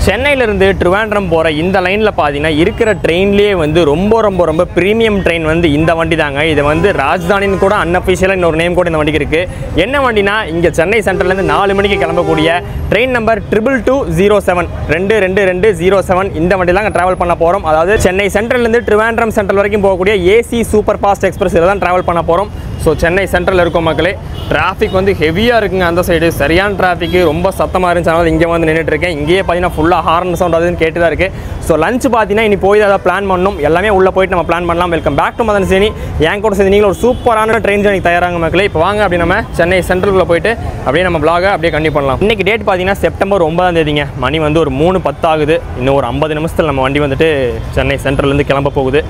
சென்னையிலேருந்து ட்ரிவாண்ட்ரம் போகிற இந்த லைனில் பார்த்தீங்கன்னா இருக்கிற ட்ரெயின்லேயே வந்து ரொம்ப ப்ரீமியம் ட்ரெயின் வந்து இந்த வண்டி தாங்க. இது வந்து ராஜ்தானின்னு கூட அன்அஃபிஷியலாக இன்னொரு நேம் கூட இந்த வண்டிக்கு இருக்குது. என்ன வண்டினா இங்கே சென்னை சென்ட்ரல்லேருந்து 4 மணிக்கு கிளம்பக்கூடிய ட்ரெயின் நம்பர் 22207 222207 இந்த வண்டியில் அங்கே ட்ராவல் பண்ண போகிறோம். அதாவது சென்னை சென்ட்ரல்லேருந்து ட்ரிவாண்ட்ரம் சென்ட்ரல் வரைக்கும் போகக்கூடிய ஏசி சூப்பர் ஃபாஸ்ட் எக்ஸ்பிரஸ் இதில் தான் ட்ராவல் பண்ண போகிறோம். ஸோ சென்னை சென்ட்ரல் இருக்கும் மக்களே. டிராஃபிக் வந்து ஹெவியாக இருக்குங்க அந்த சைடு, சரியான டிராஃபிக்கு, ரொம்ப சத்தமாக இருந்துச்சு. அதனால் இங்கே வந்து நின்றுட்டு இருக்கேன். இங்கேயே பார்த்தீங்கன்னா ஃபுல்லாக ஹார்ன் சவுண்ட் அதுன்னு கேட்டு தான் இருக்குது. ஸோ லஞ்ச் பார்த்தீங்கன்னா இனி போய் அதை பிளான் பண்ணணும். எல்லாமே உள்ளே போயிட்டு நம்ம பிளான் பண்ணலாம். வெல்கம் பேக் டு மதன் சேனி. என் கூட சேர்ந்து நீங்களும் ஒரு சூப்பரான ட்ரெயின் ஜர்னிக்கு தயாராங்க மக்களே. இப்போ வாங்க அப்படி நம்ம சென்னை சென்ட்ரலுக்குள்ளே போயிட்டு அப்படியே நம்ம vlog அப்படியே கண்டினியூ பண்ணலாம். இன்றைக்கி டேட் பார்த்தீங்கன்னா செப்டம்பர் 9ஆம் தேதிங்க. மணி வந்து ஒரு 3:10 ஆகுது. இன்னும் ஒரு 50 நிமிஷத்தில் நம்ம வண்டி வந்துட்டு சென்னை சென்ட்ரல்லேருந்து கிளம்ப போகுது.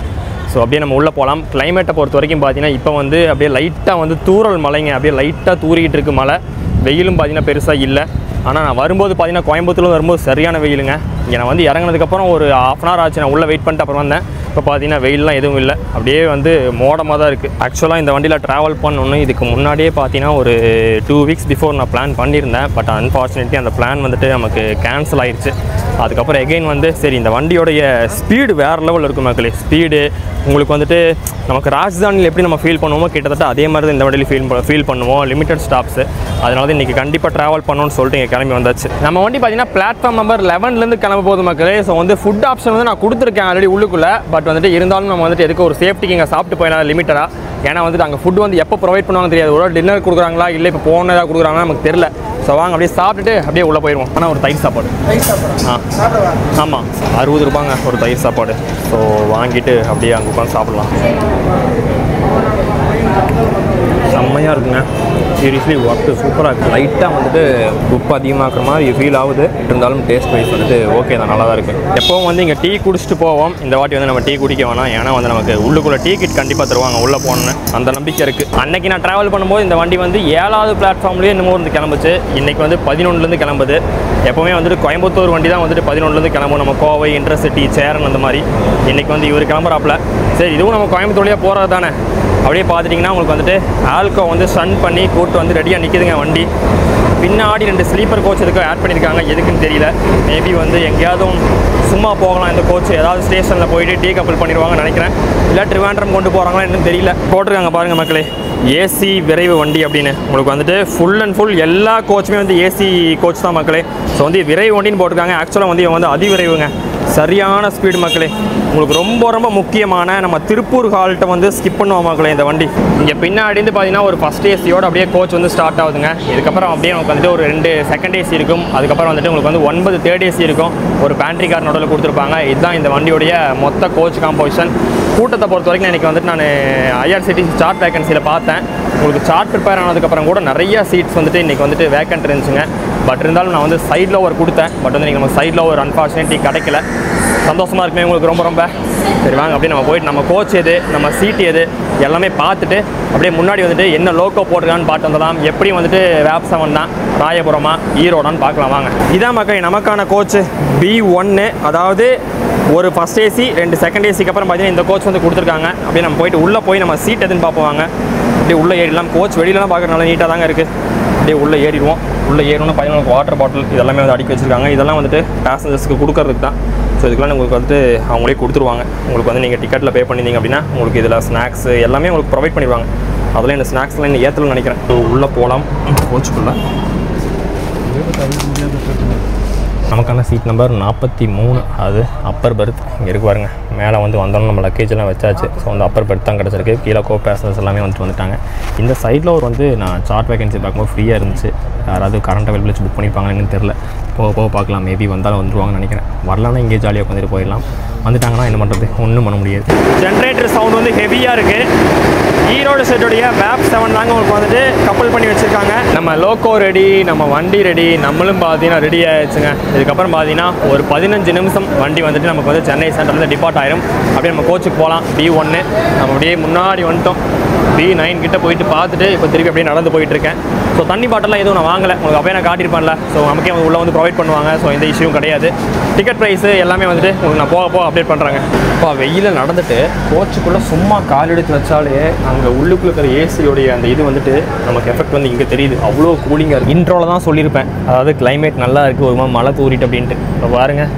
ஸோ அப்படியே நம்ம உள்ளே போகலாம். கிளைமேட்டை பொறுத்த வரைக்கும் பார்த்தீங்கன்னா இப்போ வந்து அப்படியே லைட்டாக வந்து தூறல் மலைங்க, அப்படியே லைட்டாக தூறிக்கிட்டு இருக்குது மழை. வெயிலும் பார்த்தீங்கன்னா பெருசாக இல்லை. ஆனால் நான் வரும்போது பார்த்தீங்கன்னா கோயம்புத்தூர்ல வரும்போது சரியான வெயிலுங்க. இங்கே நான் வந்து இறங்கினதுக்கப்புறம் ஒரு 1/2 hour ஆச்சு. நான் உள்ளே வெயிட் பண்ணிட்டு அப்புறம் வந்தேன். இப்போ பார்த்தீங்கன்னா வெயிலெலாம் எதுவும் இல்லை, அப்படியே வந்து மோடமாக தான் இருக்குது. ஆக்சுவலாக இந்த வண்டியில் ட்ராவல் பண்ணணும் இதுக்கு முன்னாடியே பார்த்தீங்கன்னா ஒரு 2 weeks பிஃபோர் நான் பிளான் பண்ணியிருந்தேன். பட் அன்ஃபார்ச்சுனேட்லி அந்த பிளான் வந்துட்டு நமக்கு கேன்சல் ஆயிடுச்சு. அதுக்கப்புறம் எகெயின் வந்து சரி இந்த வண்டியோடைய ஸ்பீடு வேறு லெவலில் இருக்கும் மக்களே. ஸ்பீடு உங்களுக்கு வந்துட்டு நமக்கு ராஜ்தானியில் எப்படி நம்ம ஃபீல் பண்ணுவோமோ கிட்டத்தட்ட அதே மாதிரி தான் இந்த வண்டியில் ஃபீல் பண்ணுவோம். Limited stops. அதனால தான் இன்றைக்கி கண்டிப்பாக ட்ராவல் பண்ணணும்னு சொல்லிட்டு இங்கே கிளம்பி வந்தாச்சு. நம்ம வண்டி பார்த்தீங்கன்னா பிளாட்ஃபார்ம் நம்பர் 11லேருந்து கிளம்ப போகுது மக்களே. ஸோ வந்து ஃபுட் ஆப்ஷன் வந்து நான் கொடுத்துருக்கேன் ஆல்ரெடி உள்ளுக்குள்ளே. பட் வந்துட்டு இருந்தாலும் நம்ம வந்துட்டு எதுக்கு ஒரு சேஃப்டிக்கு இங்கே சாப்பிட்டு போயிடலாம் லிமிட்டடாக. ஏன்னா வந்துட்டு அங்கே ஃபுட் வந்து எப்போ ப்ரொவைட் பண்ணுவாங்க தெரியாது. ஒரு டின்னர் கொடுக்குறாங்களா இல்லை இப்போ போனதாக கொடுக்குறாங்களா நமக்கு தெரியல. ஸோ வாங்க அப்படியே சாப்பிட்டுட்டு அப்படியே உள்ளே போயிடுவோம். ஆனால் ஒரு தயிர் சாப்பாடு. ஆமாம் 60 ரூபாங்க ஒரு தயிர் சாப்பாடு. ஸோ வாங்கிட்டு அப்படியே அங்கே உட்காந்து சாப்பிட்லாம். செம்மையாக இருக்குங்க. சீரியஸ்லி ஒர்க்கு சூப்பராக இருக்குது. லைட்டாக வந்துட்டு உப்பு அதிகமாக்குற மாதிரி ஃபீல் ஆகுது. இருந்தாலும் டேஸ்ட் வைஸ் வந்துட்டு ஓகே தான், நல்லா தான் இருக்குது. எப்போவும் வந்து இங்கே டீ குடிச்சிட்டு போவோம். இந்த வாட்டி வந்து நம்ம டீ குடிக்க வேணாம். ஏன்னா வந்து நமக்கு உள்ளுக்குள்ளே டீ கிட் கண்டிப்பாக தருவாங்க உள்ளே போகணுன்னு அந்த நம்பிக்கை இருக்குது. அன்றைக்கி நான் ட்ராவல் பண்ணும்போது இந்த வண்டி வந்து 7வது பிளாட்ஃபார்ம்லேயே இன்னமும் இருந்து கிளம்புச்சு. இன்றைக்கி வந்து 11லேருந்து கிளம்புது. எப்போவுமே வந்துட்டு கோயம்புத்தூர் வண்டி தான் வந்துட்டு 11லேருந்து கிளம்பும். நம்ம கோவை, இன்டர்சிட்டி, சேரன் அந்த மாதிரி. இன்றைக்கி வந்து இவர் கிளம்புறாப்புல. சரி இதுவும் நம்ம கோயம்புத்தூர்லேயே போகிறது தானே. அப்படியே பார்த்துட்டிங்கன்னா உங்களுக்கு வந்துட்டு ஆல்கோ வந்து ஸ்டன் பண்ணி கூட்டு வந்து ரெடியாக நிற்கிதுங்க வண்டி. பின்னாடி 2 ஸ்லீப்பர் கோச் எதுக்கு ஆட் பண்ணியிருக்காங்க, எதுக்குன்னு தெரியல. மேபி வந்து எங்கேயாவது சும்மா போகலாம் இந்த கோச். ஏதாவது ஸ்டேஷனில் போயிட்டு டீ கப்பல் பண்ணிடுவாங்கன்னு நினைக்கிறேன். இல்லை ட்ரிவாண்ட்ரம் கொண்டு போகிறாங்களா என்னன்னு தெரியல. போட்டிருக்காங்க பாருங்கள் மக்களே, ஏசி விரைவு வண்டி அப்படின்னு. உங்களுக்கு வந்துட்டு ஃபுல் அண்ட் ஃபுல் எல்லா கோச்சுமே வந்து ஏசி கோச் தான் மக்களே. ஸோ வந்து விரைவு வண்டின்னு போட்டிருக்காங்க. ஆக்சுவலாக வந்து இவங்க வந்து அதிவிரைவுங்க, சரியான ஸ்பீடு மக்களே. உங்களுக்கு ரொம்ப முக்கியமான நம்ம திருப்பூர் ஹால்ட்டை வந்து ஸ்கிப் பண்ணுவோம் மக்களே இந்த வண்டி. இங்கே பின்னாடி இருந்து பார்த்தீங்கன்னா ஒரு ஃபஸ்ட் ஏசியோட அப்படியே கோச் வந்து ஸ்டார்ட் ஆகுதுங்க. இதுக்கப்புறம் அப்படியே உங்களுக்கு வந்துட்டு ஒரு 2 செகண்ட் ஏசி இருக்கும். அதுக்கப்புறம் வந்துட்டு உங்களுக்கு வந்து 9 தேர்ட் ஏசி இருக்கும். ஒரு பேண்ட்ரி கார் நடுவில் கொடுத்துருப்பாங்க. இதுதான் இந்த வண்டியோடைய மொத்த கோச் காம்போசிஷன். கூட்டத்தை பொறுத்த வரைக்கும் இன்றைக்கி வந்துட்டு நான் IRCTC சார்ட் வேகன்சியில் பார்த்தேன். உங்களுக்கு சார்ட் ப்ரிப்பேர் ஆனதுக்கப்புறம் கூட நிறைய சீட்ஸ் வந்துட்டு இன்றைக்கி வந்துட்டு வேக்கன்ட் இருந்துச்சுங்க. பட் இருந்தாலும் நான் வந்து சைடில் ஓவர் கொடுத்தேன். பட் வந்து நீங்கள் நம்ம சைடில் ஓவர் அன்ஃபார்ச்சுனேட்லி கிடைக்கல. சந்தோஷமாக இருக்குமே உங்களுக்கு ரொம்ப. சரி வாங்க அப்படியே நம்ம போயிட்டு நம்ம கோச் எது, நம்ம சீட்டு எது எல்லாமே பார்த்துட்டு அப்படியே முன்னாடி வந்துட்டு என்ன லோக்கோ போட்டிருக்கான்னு பார்த்து வந்துடலாம். எப்படியும் வந்துட்டு வேப் 7 தான், ராயபுரமா ஈரோடான்னு பார்க்கலாம் வாங்க. இதான் மக்கள் நமக்கான கோச்சு B1. அதாவது ஒரு ஃபஸ்ட் ஏசி 2 செகண்ட் ஏசிக்கு அப்புறம் பார்த்தீங்கன்னா இந்த கோச் வந்து கொடுத்துருக்காங்க. அப்படியே நம்ம போயிட்டு உள்ளே போய் நம்ம சீட் எதுன்னு பார்ப்போம். அப்படியே உள்ளே ஏறிடலாம். கோச் வெளியிலலாம் பார்க்குற நல்லா நீட்டாக தாங்க இருக்குது. அப்படியே உள்ளே ஏறிடுவோம். உள்ளே ஏறணும்னு பார்த்தீங்கன்னா வாட்டர் பாட்டில் இதெல்லாமே வந்து அடுக்கி வச்சுருக்காங்க. இதெல்லாம் வந்துட்டு பேசஞ்சர்ஸ்க்கு கொடுக்கறதுக்கு தான். ஸோ இதுக்கெல்லாம் உங்களுக்கு வந்துட்டு அவங்களே கொடுத்துருவாங்க. உங்களுக்கு வந்து நீங்கள் டிக்கெட்டில் பே பண்ணியிருந்தீங்க அப்படின்னா உங்களுக்கு இதில் ஸ்நாக்ஸு எல்லாமே உங்களுக்கு ப்ரொவைட் பண்ணிடுவாங்க. அதில் இந்த ஸ்நாக்ஸ்லாம் இன்னும் ஏற்றலன்னு நினைக்கிறேன். ஸோ உள்ளே போகலாம் கோச்சுக்குள்ளே. நமக்கான சீட் நம்பர் 43. அது அப்பர் பெர்த். இங்கே இருக்கு பாருங்க. மேலே வந்து வந்தாலும் நம்ம லக்கேஜெல்லாம் வச்சாச்சு. ஸோ வந்து அப்பர் பெர்த் தான் கிடச்சிருக்கு. கீழே கோ பேசஞ்சர்ஸ் எல்லாமே வந்துட்டாங்க. இந்த சைடில் ஒரு வந்து நான் சார்ட் வேகன்சி பார்க்கும்போது ஃப்ரீயாக இருந்துச்சு. யாராவது கரண்ட் அவைலபிள் வச்சு புக் பண்ணிப்பாங்கன்னு தெரில. போக பார்க்கலாம். மேபி வந்தாலும் வந்துருவாங்கன்னு நினைக்கிறேன். வரலான்னா இங்கே ஜாலியாக உட்காந்துட்டு போயிடலாம். வந்துட்டாங்கன்னா என்ன பண்ணுறது, ஒன்றும் பண்ண முடியாது. ஜென்ரேட்டர் சவுண்ட் வந்து ஹெவியாக இருக்குது. ஈரோடு செட்டோடைய வேப் 7 தாங்க உங்களுக்கு வந்துட்டு கப்பல் பண்ணி வச்சுருக்காங்க. நம்ம லோக்கோ ரெடி, நம்ம வண்டி ரெடி, நம்மளும் பார்த்தீங்கன்னா ரெடி ஆகிடுச்சுங்க. இதுக்கப்புறம் பார்த்தீங்கன்னா ஒரு 15 நிமிஷம் வண்டி வந்துட்டு நமக்கு வந்து சென்னை சென்ட்ரலேருந்து டிபார்ட் ஆயிரும். அப்படியே நம்ம கோச்சுக்கு போகலாம். B1 நம்ம அப்படியே முன்னாடி வந்துட்டோம். B9 கிட்ட போயிட்டு பார்த்துட்டு இப்போ திருப்பி அப்படியே நடந்து போயிட்டுருக்கேன். ஸோ தண்ணி பாட்டெல்லாம் எதுவும் நான் வாங்கலை, உங்களுக்கு அப்படியே நான் காட்டியிருப்பேன்ல. ஸோ நமக்கே உள்ளே வந்து ப்ரொவைட் பண்ணுவாங்க. ஸோ எந்த இஷ்யூவும் கிடையாது. டிக்கெட் ப்ரைஸு எல்லாமே வந்துட்டு உங்களுக்கு நான் போக அப்டேட் பண்ணுறாங்க. இப்போ வெயிலில் நடந்துட்டு கோச்சுக்குள்ளே சும்மா கால் எடுத்து வச்சாலே அங்கே உள்ளுக்குள்ள இருக்கிற ஏசியோடைய அந்த இது வந்துட்டு நமக்கு எஃபெக்ட் வந்து இங்கே தெரியுது. அவ்வளோ கூலிங்காக இருக்குது. இன்ட்ரோவில் தான் சொல்லியிருப்பேன், அதாவது கிளைமேட் நல்லா இருக்குது, ஒரு மாதிரி மழை தூரிட்டு அப்படின்ட்டு. இப்போ பாருங்கள்,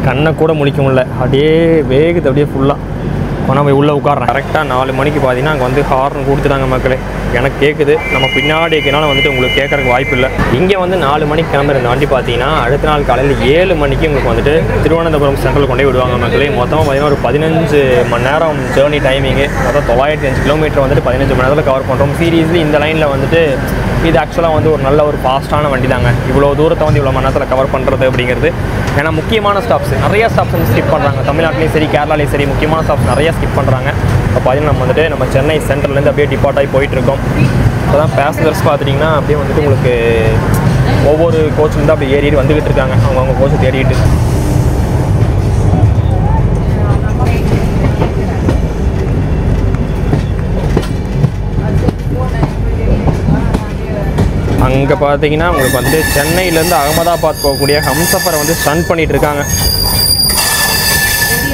கண்ணை கூட முழிக்க முடியல, அப்படியே வேகுது அப்படியே ஃபுல்லாக. ஆனால் போய் உள்ளே உட்காடுறேன். கரெக்டாக 4 மணிக்கு பார்த்தீங்கன்னா அங்கே வந்து ஹார்ன் கொடுத்துட்டாங்க மக்களே. எனக்கு கேட்குது, நம்ம பின்னாடி இருக்கனால வந்துட்டு உங்களுக்கு கேட்குறக்கு வாய்ப்பு இல்லை. இங்கே வந்து 4 மணிக்கு கிளம்புற இந்த வண்டி பார்த்தீங்கன்னா அடுத்த நாள் காலையில் 7 மணிக்கு உங்களுக்கு வந்துட்டு திருவனந்தபுரம் சென்ட்ரல் கொண்டே விடுவாங்க மக்களே. மொத்தமாக பார்த்தீங்கன்னா ஒரு 15 மணி நேரம் ஜேர்னி டைமிங்கு. மொத்தம் 905 கிலோமீட்டர் வந்துட்டு 15 மணி நேரத்தில் கவர் பண்ணுறோம். சீரியஸ்லி இந்த லைனில் வந்துட்டு இது ஆக்சுவலாக வந்து ஒரு நல்ல ஒரு ஃபாஸ்ட்டான வண்டி தாங்க. இவ்வளோ தூரத்தை வந்து இவ்வளோ மணி நேரத்தில் கவர் பண்ணுறது அப்படிங்கிறது. ஏன்னா முக்கியமான ஸ்டாப்ஸ் நிறையா ஸ்டாப்ஸ் வந்து ஸ்கிப் பண்ணுறாங்க. தமிழ்நாட்டிலையும் சரி கேரளாலையும் சரி முக்கியமான ஸ்டாப்ஸ் நிறையா ஸ்கிப் பண்ணுறாங்க. இப்போ பார்த்தீங்கன்னா நம்ம வந்துட்டு நம்ம சென்னை சென்ட்ரல்லேருந்து அப்படியே டிபார்ட் ஆகி போயிட்டுருக்கோம். இப்போ தான் பேசஞ்சர்ஸ் பார்த்துட்டிங்கன்னா அப்படியே வந்துட்டு உங்களுக்கு ஒவ்வொரு கோச்சிலேருந்து அப்படியே ஏறிட்டு வந்துக்கிட்டு இருக்காங்க, அவங்கவுங்க கோச்சை தேடிட்டு. அங்கே பார்த்தீங்கன்னா உங்களுக்கு வந்து சென்னையிலேருந்து அகமதாபாத் போகக்கூடிய ஹம்சஃபரை வந்து ஸ்டன் பண்ணிகிட்டு இருக்காங்க.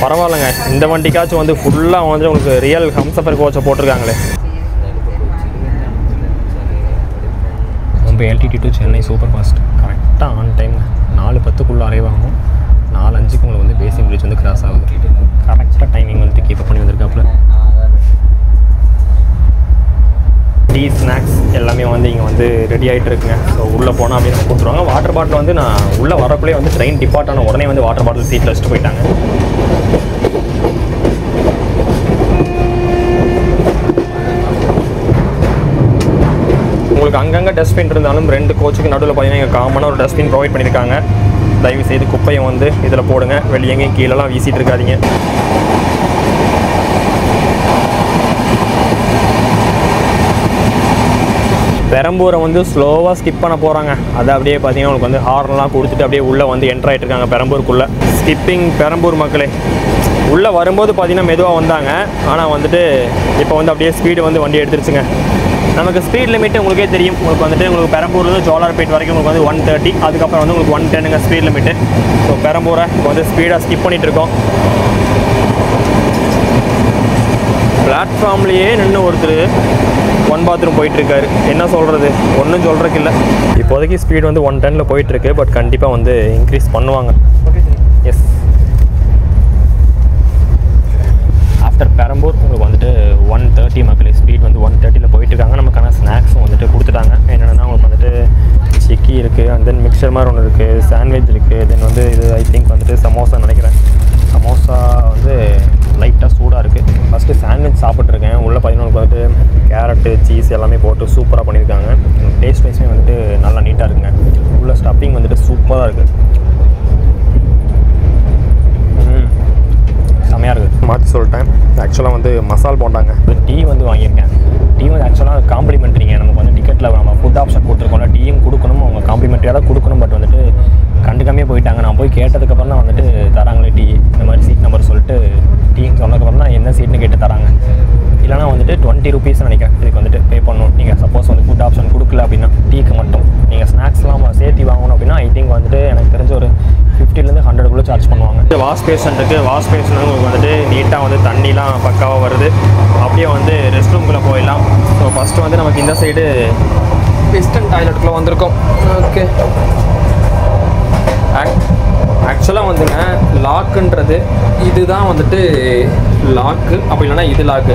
பரவாயில்லைங்க, இந்த வண்டிக்காச்சும் வந்து ஃபுல்லாக வந்து உங்களுக்கு ரியல் ஹம்சஃபர் கோச்சை போட்டிருக்காங்களே. Mumbai LTT to Chennai super fast கரெக்டாக ஆன் டைம் 4:10 அரைவ் ஆகும். 4:05 உங்களுக்கு வந்து பேசிக் பிரிட்ஜ் வந்து கிராஸ் ஆகுது. கரெக்டாக டைமிங் வந்துட்டு கீப் பண்ணி வந்திருக்காப்புல. டீ ஸ்நாக்ஸ் எல்லாமே வந்து இங்கே வந்து ரெடி ஆகிட்டு இருக்குங்க. ஸோ உள்ளே போனால் அப்படின்னு கொடுத்துருவாங்க. வாட்டர் பாட்டில் வந்து நான் உள்ளே வரக்குள்ளே வந்து ட்ரெயின் டிபார்ட் ஆன உடனே வந்து வாட்டர் பாட்டில் சீட்டில் வச்சுட்டு போயிட்டாங்க. உங்களுக்கு அங்கங்கே டஸ்ட்பின் இருந்தாலும் 2 கோச்சுக்கு நடுவில் பார்த்தீங்கன்னா இங்கே காமனாக ஒரு டஸ்ட்பின் ப்ரொவைட் பண்ணியிருக்காங்க. தயவு செய்து குப்பையை வந்து இதில் போடுங்க, வெளியே எங்கேயும் கீழெல்லாம் வீசிட்டு இருக்காதிங்க. பெரம்பூரை வந்து ஸ்லோவாக ஸ்கிப் பண்ண போகிறாங்க. அதை அப்படியே பார்த்தீங்கன்னா உங்களுக்கு வந்து ஹார்ன்லாம் கொடுத்துட்டு அப்படியே உள்ளே வந்து என்ட்ரு ஆகிட்டு இருக்காங்க பெரம்பூருக்குள்ளே. ஸ்கிப்பிங் பெரம்பூர் மக்களே. உள்ளே வரும்போது பார்த்தீங்கன்னா மெதுவாக வந்தாங்க, ஆனால் வந்துட்டு இப்போ வந்து அப்படியே ஸ்பீடு வந்து வண்டி எடுத்துருச்சுங்க. நமக்கு ஸ்பீட் லிமிட்டு உங்களுக்கே தெரியும். உங்களுக்கு வந்துட்டு உங்களுக்கு பெரம்பூர்லேருந்து ஜோலார்பேட் வரைக்கும் உங்களுக்கு வந்து 130, அதுக்கப்புறம் வந்து உங்களுக்கு 110ங்க ஸ்பீட் லிமிட்டு. ஸோ பெரம்பூரை இப்போ வந்து ஸ்பீடாக ஸ்கிப் பண்ணிகிட்டு இருக்கோம். பிளாட்ஃபார்ம்லேயே நின்று ஒருத்தர் 1 பாத்ரூம் போயிட்டுருக்காரு. என்ன சொல்கிறது, ஒன்றும் சொல்கிறதுக்கு இல்லை. இப்போதைக்கு ஸ்பீடு வந்து 110ல் போயிட்டுருக்கு. பட் கண்டிப்பாக வந்து இன்க்ரீஸ் பண்ணுவாங்க. எஸ், ஆஃப்டர் பெரம்பூர் உங்களுக்கு வந்துட்டு 130 மக்களே. ஸ்பீட் வந்து 130ல் போயிட்டுருக்காங்க. நமக்கான ஸ்நாக்ஸும் வந்துட்டு கொடுத்துட்டாங்க. என்னென்னா உங்களுக்கு வந்துட்டு சிக்கி இருக்குது, அண்ட் தென் மிக்சர் மாதிரி ஒன்று இருக்குது, சாண்ட்விச் இருக்குது, தென் வந்து இது ஐ திங்க் வந்துட்டு சமோசா நினைக்கிறேன். சமோசா வந்து லைட்டாக சூடாக இருக்குது. ஃபஸ்ட்டு சாண்ட்விச் சாப்பிட்ருக்கேன். உள்ளே பார்த்தீங்கன்னா வந்துட்டு கேரட்டு சீஸ் எல்லாமே போட்டு சூப்பராக பண்ணியிருக்காங்க. டேஸ்ட் வைஸுமே வந்துட்டு நல்லா நீட்டாக இருக்குங்க. உள்ள ஸ்டஃப்பிங் வந்துட்டு சூப்பராக இருக்குது. செம்மையாக இருக்குது. மாற்றி சொல்லிட்டேன். ஆக்சுவலாக வந்து மசால் போண்டாங்க. டீ வந்து வாங்கியிருக்கேன். டீ வந்து ஆக்சுவலாக காம்ப்ளிமெண்ட்ரிங்க. நமக்கு வந்து டிக்கெட்டில் நம்ம ஃபுட் ஆப்ஷன் கொடுத்துருக்கோம்ல, டீயும் கொடுக்கணும், அவங்க காம்ப்ளிமெண்ட்ரியாக தான் கொடுக்கணும். பட் வந்துட்டு கண்டுக்காமே போயிட்டாங்க. நான் போய் கேட்டதுக்கப்புறம் தான் வந்துட்டு தராங்களே டீ. இந்த மாதிரி சீட் நம்பர் சொல்லிட்டு டீன்னு சொன்னதுக்கப்புறம் தான் என்ன சீட்னு கேட்டு தராங்க. இல்லைனா வந்துட்டு 20 ரூபீஸ் நினைக்கிறேன் இதுக்கு வந்துட்டு பே பண்ணணும். நீங்கள் சப்போஸ் வந்து ஃபுட் ஆப்ஷன் கொடுக்கல அப்படின்னா டீக்கு மட்டும். நீங்கள் ஸ்நாக்ஸ்லாம் சேர்த்து வாங்கணும் அப்படின்னா ஐ திங்க் வந்துட்டு எனக்கு தெரிஞ்ச ஒரு 50லேருந்து 100 சார்ஜ் பண்ணுவாங்க. வாஷ் பேஷன் இருக்குது. வாஷ் பேஷன் உங்களுக்கு வந்துட்டு நீட்டாக வந்து தண்ணிலாம் பக்காவாக வருது. அப்படியே வந்து ரெஸ்ட் ரூம்குள்ளே போயிடலாம். ஸோ ஃபஸ்ட்டு வந்து நமக்கு இந்த சைடு வெஸ்டர்ன் டாய்லெட்டுக்குள்ளே வந்திருக்கோம். ஓகே, ஆக்சுவலாக வந்துங்க லாக்குன்றது இதுதான் வந்துட்டு லாக்கு, அப்படி இல்லைனா இது லாக்கு.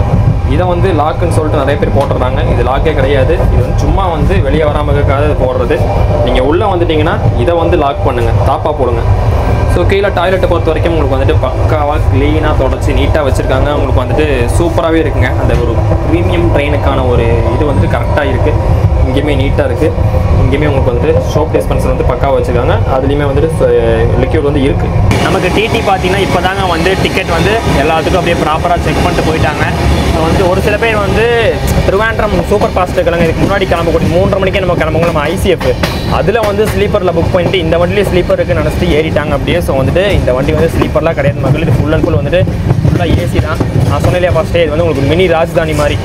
இதை வந்து லாக்குன்னு சொல்லிட்டு நிறைய பேர் போட்டுறாங்க. இது லாக்கே கிடையாது. இது வந்து சும்மா வந்து வெளியே வராமல் இருக்காது போடுறது. நீங்கள் உள்ளே வந்துட்டிங்கன்னா இதை வந்து லாக் பண்ணுங்கள், தாப்பாக போடுங்க. ஸோ கீழே டாய்லெட்டை பொறுத்த வரைக்கும் உங்களுக்கு வந்துட்டு பக்காவாக க்ளீனாக தொடச்சி நீட்டாக வச்சுருக்காங்க. உங்களுக்கு வந்துட்டு சூப்பராகவே இருக்குங்க. அந்த ஒரு ப்ரீமியம் ட்ரெயினுக்கான ஒரு இது வந்துட்டு கரெக்டாக இருக்குது. இங்கேயுமே நீட்டாக இருக்குது. இங்கேயுமே உங்களுக்கு வந்துட்டு சோப் டிஸ்பென்சர் வந்து பக்காவாக வச்சுருக்காங்க. அதுலேயுமே வந்துட்டு லிக்யூட் வந்து இருக்குது. நமக்கு டிடி பார்த்தீங்கன்னா இப்போ தாங்க வந்து டிக்கெட் வந்து எல்லாத்துக்கும் அப்படியே ப்ராப்பராக செக் பண்ணிட்டு போயிட்டாங்க. வந்து ஒரு சில பேர் வந்து திருவாண்டம் சூப்பர் ஃபாஸ்ட்டு கிளம்பி இதுக்கு முன்னாடி கிளம்பக்கூடிய 3:30 மணிக்கே நம்ம கிளம்புவோம் நம்ம ICF. அதில் வந்து ஸ்லீப்பரில் புக் பண்ணிட்டு இந்த வண்டிலேயே ஸ்லீப்பர் இருக்குன்னு நினச்சிட்டு ஏறிட்டாங்க அப்படியே. ஸோ வந்துட்டு இந்த வண்டி வந்து ஸ்லீப்பர்லாம் கிடையாது மக்கள். இது ஃபுல் அண்ட் ஃபுல் வந்துட்டு ஃபுல்லாக ஏசி தான். நான் சொன்னேன் இல்லையா ஃபஸ்ட்டே, இது வந்து உங்களுக்கு மினி ராஜ்தானி மாதிரி.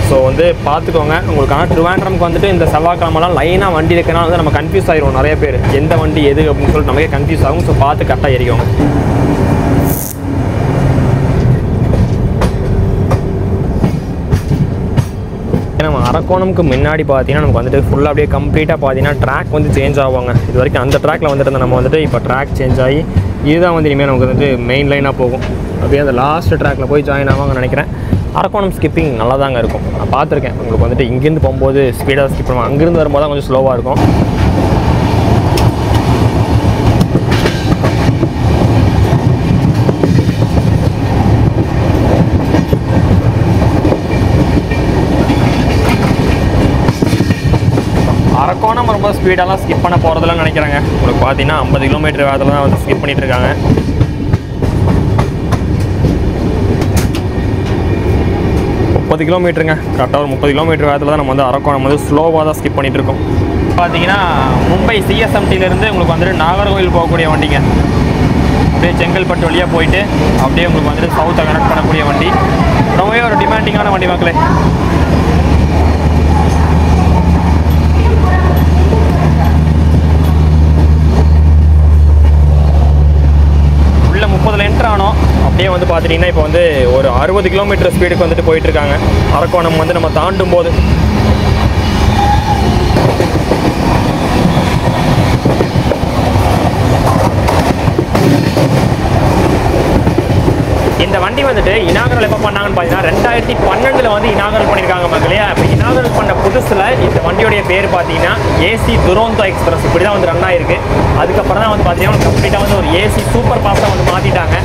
ஸோ வந்து பார்த்துக்கோங்க. உங்களுக்கு ஆனால் ட்ரிவாண்ட்ரம்க்கு வந்துட்டு இந்த செவ்வாய்க்கிழமெல்லாம் லைனாக வண்டி இருக்கனால வந்து நம்ம கன்ஃபியூஸ் ஆகிடுவோம். நிறைய பேர் எந்த வண்டி எது அப்படின்னு சொல்லிட்டு நமக்கே கன்ஃபியூஸ் ஆகும். ஸோ பார்த்து கரெக்டாக ஏறிக்கோங்க. நம்ம அரக்கோணம்க்கு முன்னாடி பார்த்தீங்கன்னா நமக்கு வந்துட்டு ஃபுல்லாக அப்படியே கம்ப்ளீட்டாக பார்த்தீங்கன்னா ட்ராக் வந்து சேஞ்ச் ஆவாங்க. இது வரைக்கும் அந்த ட்ராக்கில் வந்துட்டு நம்ம வந்துட்டு இப்போ ட்ராக் சேஞ்ச் ஆகி இதுதான் வந்து இனிமேல் நமக்கு வந்துட்டு மெயின் லைனாக போகும். அப்படியே அந்த லாஸ்ட் ட்ராக்கில் போய் ஜாயின் ஆவாங்கன்னு நினைக்கிறேன். அரக்கோணம் ஸ்கிப்பிங் நல்லா தாங்க இருக்கும். நான் பார்த்துருக்கேன். உங்களுக்கு வந்துட்டு இங்கேருந்து போகும்போது ஸ்பீடாக ஸ்கிப் பண்ணுவாங்க, அங்கேருந்து வரும்போது தான் கொஞ்சம் ஸ்லோவாக இருக்கும். அரக்கோணம் ரொம்ப ஸ்பீடெல்லாம் ஸ்கிப் பண்ண போகிறதுலாம் நினைக்கிறாங்க. உங்களுக்கு பார்த்தீங்கன்னா 50 கிலோமீட்டர் வேகத்தில் தான் வந்து ஸ்கிப் பண்ணிகிட்டு இருக்காங்க. கிலோமீட்டருங்க கரெக்டாக ஒரு 30 கிலோமீட்டர் வேகத்தில் தான் நம்ம வந்து அரக்கோணம் வந்து ஸ்லோவாக தான் ஸ்கிப் பண்ணிகிட்டு இருக்கோம். பார்த்தீங்கன்னா மும்பை சிஎஸ்எம்டிலேருந்து உங்களுக்கு வந்துட்டு நாகர்கோவில் போகக்கூடிய வண்டிங்க. அப்படியே செங்கல்பட்டு வழியாக போயிட்டு அப்படியே உங்களுக்கு வந்துட்டு சவுத்தை கனெக்ட் பண்ணக்கூடிய வண்டி. ரொம்பவே ஒரு டிமாண்டிங்கான வண்டி மக்களே. உள்ள 30ல் என்ட்ரு ஆனோம். அப்படியே வந்து பார்த்துட்டிங்கன்னா இப்போ வந்து ஒரு 60 கிலோமீட்டர் ஸ்பீடுக்கு வந்துட்டு போயிட்டுருக்காங்க. அரக்கோணம் வந்து நம்ம தாண்டும் போது இந்த வண்டி வந்துட்டு இனாகரல் எப்போ பண்ணாங்கன்னு பார்த்தீங்கன்னா 2012 வந்து இனாகரல் பண்ணியிருக்காங்க மக்களே. இப்போ இனாகரல் பண்ண புதுசில் இந்த வண்டியோடைய பேர் பார்த்தீங்கன்னா ஏசி துரோந்தோ எக்ஸ்பிரஸ் இப்படி தான் வந்து ரன் ஆயிருக்கு. அதுக்கப்புறம் தான் வந்து பார்த்தீங்கன்னா கம்ப்ளீட்டாக வந்து ஒரு ஏசி சூப்பர் ஃபாஸ்ட்டாக வந்து மாற்றிட்டாங்க.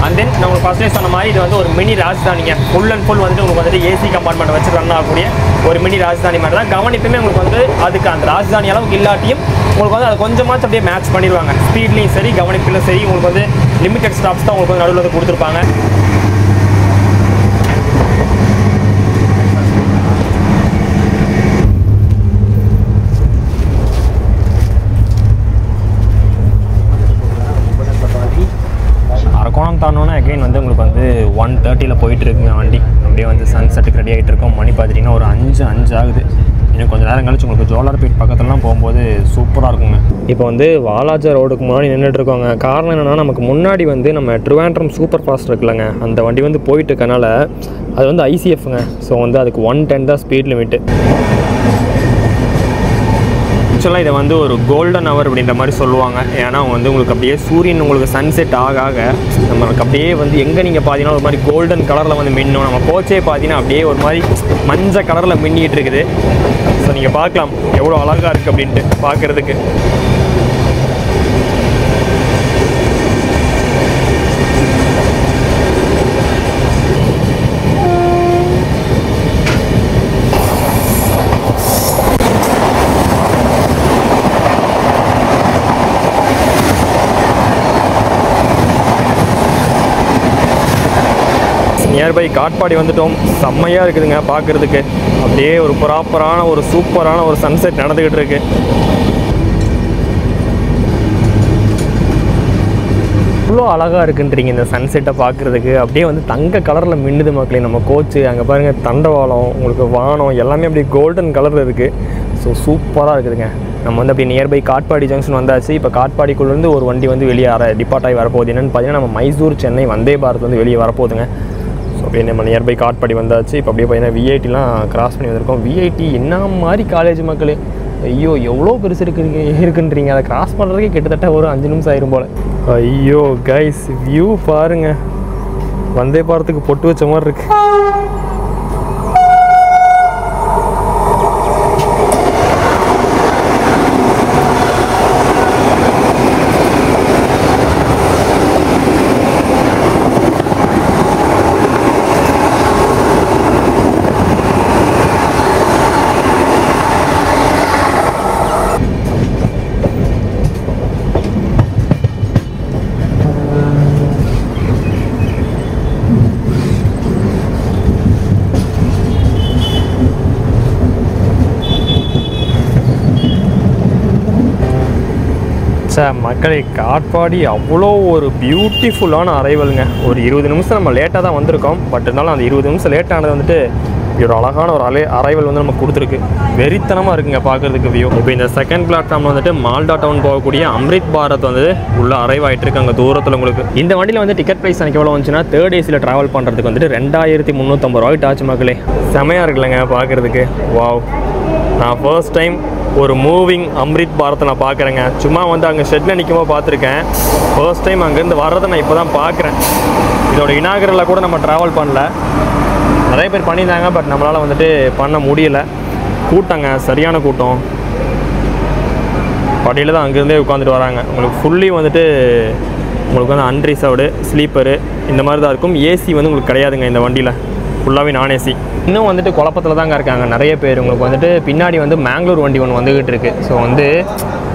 அண்ட் தென் நான் உங்களுக்கு ஃபஸ்ட்டே சொன்ன மாதிரி இது வந்து ஒரு மினி ராஜ்தானிங்க. ஃபுல் அண்ட் ஃபுல் வந்து உங்களுக்கு வந்துட்டு ஏசி கம்பார்ட்மெண்ட் வச்சு ரன் ஆகக்கூடிய ஒரு மினி ராஜ்தானி மாதிரி தான். கவனிப்புமே உங்களுக்கு வந்து அதுக்கு அந்த ராஜ்தானி அளவுக்கு இல்லாட்டியும் உங்களுக்கு வந்து அதை கொஞ்சமாச்சும் அப்படியே மேட்ச் பண்ணிடுவாங்க. ஸ்பீட்லேயும் சரி கவனிப்பிலும் சரி உங்களுக்கு வந்து லிமிடெட் ஸ்டாப்ஸ் தான் உங்களுக்கு வந்து நடுவில் வந்து கொடுத்துருப்பாங்க. அரக்கோணம் தாண்டோன்னா அகைன் வந்து உங்களுக்கு வந்து 1:30 போயிட்டுருக்குங்க வண்டி. அப்படியே வந்து சன்செட்டுக்கு ரெடி ஆகிட்டு இருக்கோம். மணி பார்த்திங்கன்னா ஒரு 5 ஆகுது. இன்னும் கொஞ்சம் நேரம் கழிச்சு உங்களுக்கு ஜோலார்பேட் பக்கத்துலலாம் போகும்போது சூப்பராக இருக்குங்க. இப்போ வந்து வாலாஜா ரோடுக்கு முன்னாடி நின்றுட்டுருக்கோங்க. காரணம் என்னென்னா நமக்கு முன்னாடி வந்து நம்ம ட்ரிவாண்ட்ரம் சூப்பர் ஃபாஸ்ட் இருக்குல்லங்க, அந்த வண்டி வந்து போயிட்டு இருக்கனால அது வந்து ஐசிஎஃப்ங்க. ஸோ வந்து அதுக்கு 110 தான் ஸ்பீட் லிமிட்டு. ஆக்சுவலாக இதை வந்து ஒரு கோல்டன் ஹவர் அப்படின்ற மாதிரி சொல்லுவாங்க. ஏன்னா வந்து உங்களுக்கு அப்படியே சூரியன் உங்களுக்கு சன்செட் ஆக நம்மளுக்கு அப்படியே வந்து எங்கே நீங்கள் பார்த்தீங்கன்னா ஒரு மாதிரி கோல்டன் கலரில் வந்து மின்னும். நம்ம கோச்சே பார்த்தீங்கன்னா அப்படியே ஒரு மாதிரி மஞ்சள் கலரில் மின்னிகிட்டு இருக்குது. ஸோ நீங்கள் பார்க்கலாம் எவ்வளோ அழகாக இருக்குது அப்படின்ட்டு பார்க்குறதுக்கு. நியர்பை காட்பாடி வந்துட்டோம். செம்மையாக இருக்குதுங்க பார்க்குறதுக்கு. அப்படியே ஒரு ப்ராப்பரான ஒரு சூப்பரான ஒரு சன்செட் நடந்துக்கிட்டு இருக்கு. இவ்வளோ அழகாக இருக்குன்றீங்க இந்த சன்செட்டை பார்க்குறதுக்கு. அப்படியே வந்து தங்க கலரில் மின்னுது மக்களே. நம்ம கோச்சு அங்கே பாருங்கள், தண்டவாளம் உங்களுக்கு வானம் எல்லாமே அப்படியே கோல்டன் கலரில் இருக்குது. ஸோ சூப்பராக இருக்குதுங்க. நம்ம வந்து அப்படி நியர்பை காட்பாடி ஜங்ஷன் வந்தாச்சு. இப்போ காட்பாடிக்குள்ளேருந்து ஒரு வண்டி வந்து வெளியே டிபார்ட் ஆகி வரப்போகுது. என்னென்னு பார்த்தீங்கன்னா நம்ம மைசூர் சென்னை வந்தே பாரத் வந்து வெளியே வரப்போகுதுங்க. ஸோ அப்படியே நம்ம நியர்பை காட்பாடி வந்தாச்சு. இப்போ அப்படியே பார்த்தீங்கன்னா விஐடிலாம் கிராஸ் பண்ணி வந்திருக்கோம். விஐடி என்ன மாதிரி காலேஜ் மக்களே, ஐயோ எவ்வளோ பெருசு இருக்குன்றீங்க. அதை கிராஸ் பண்ணுறதுக்கே கிட்டத்தட்ட ஒரு 5 நிமிஷம் ஆயிரும் போல். ஐயோ கைஸ் வியூ பாருங்கள், வந்தே பாரத்துக்கு பொட்டு வச்ச மாதிரி இருக்குது. சார் மக்களே, காட்பாடி அவ்வளோ ஒரு பியூட்டிஃபுல்லான அரைவலுங்க. ஒரு 20 நிமிஷம் நம்ம லேட்டாக தான் வந்திருக்கோம். பட் இருந்தாலும் அந்த 20 நிமிஷம் லேட்டானது வந்துட்டு ஒரு அழகான ஒரு அரைவல் வந்து நமக்கு கொடுத்துருக்கு. வெறித்தனமாக இருக்குங்க பார்க்குறதுக்கு வியூ. இப்போ இந்த செகண்ட் பிளாட்ஃபார்மில் வந்துட்டு மால்டா டவுன் போகக்கூடிய அம்ரித் பாரத் வந்து உள்ள அரைவ் ஆகிட்டு இருக்கு அங்கே தூரத்தில் உங்களுக்கு. இந்த வண்டியில் வந்து டிக்கெட் ப்ரைஸ் எனக்கு எவ்வளோ வந்துச்சுன்னா, தேர்ட் ஏசியில் ட்ராவல் பண்ணுறதுக்கு வந்துட்டு 2350 ரூபாய்ட்டு ஆச்சு மக்களே. செமையாக இருக்குல்லங்க பார்க்குறதுக்கு. வாவ், நான் ஃபர்ஸ்ட் டைம் ஒரு மூவிங் அம்ரித் பாரத்தை நான் பார்க்குறேங்க. சும்மா வந்து அங்கே ஷெட்டில் நிற்கும்போது பார்த்துருக்கேன். ஃபர்ஸ்ட் டைம் அங்கேருந்து வர்றதை நான் இப்போ தான் பார்க்குறேன். இதோட இனாகரில் கூட நம்ம ட்ராவல் பண்ணல. நிறைய பேர் பண்ணியிருந்தாங்க, பட் நம்மளால் வந்துட்டு பண்ண முடியலை. கூட்டங்க, சரியான கூட்டம். படியில் தான் அங்கேருந்தே உட்காந்துட்டு வராங்க. உங்களுக்கு ஃபுல்லி வந்துட்டு உங்களுக்கு வந்து அன்ரிசர்வ்டு ஸ்லீப்பரு இந்த மாதிரி தான் இருக்கும். ஏசி வந்து உங்களுக்கு கிடையாதுங்க இந்த வண்டியில், ஃபுல்லாகவே நான் ஏசி. இன்னும் வந்துட்டு குழப்பத்தில் தாங்க இருக்காங்க நிறைய பேர். உங்களுக்கு வந்துட்டு பின்னாடி வந்து மேங்களூர் வண்டி ஒன்று வந்துக்கிட்டு இருக்குது. ஸோ வந்து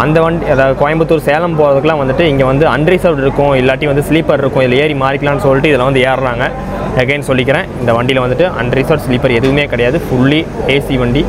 அந்த வண்டி, அதாவது கோயம்புத்தூர் சேலம் போகிறதுக்குலாம் வந்துட்டு இங்கே வந்து அன்ரிசர்வ்டு இருக்கும், இல்லாட்டி வந்து ஸ்லீப்பர் இருக்கும், இதில் ஏறி மாறிக்கலாம்னு சொல்லிட்டு இதில் வந்து ஏறுறாங்க. அகைன் சொல்லிக்கிறேன், இந்த வண்டியில் வந்துட்டு அன்ரிசர்வ் ஸ்லீப்பர் எதுவுமே கிடையாது. ஃபுல்லி ஏசி வண்டி.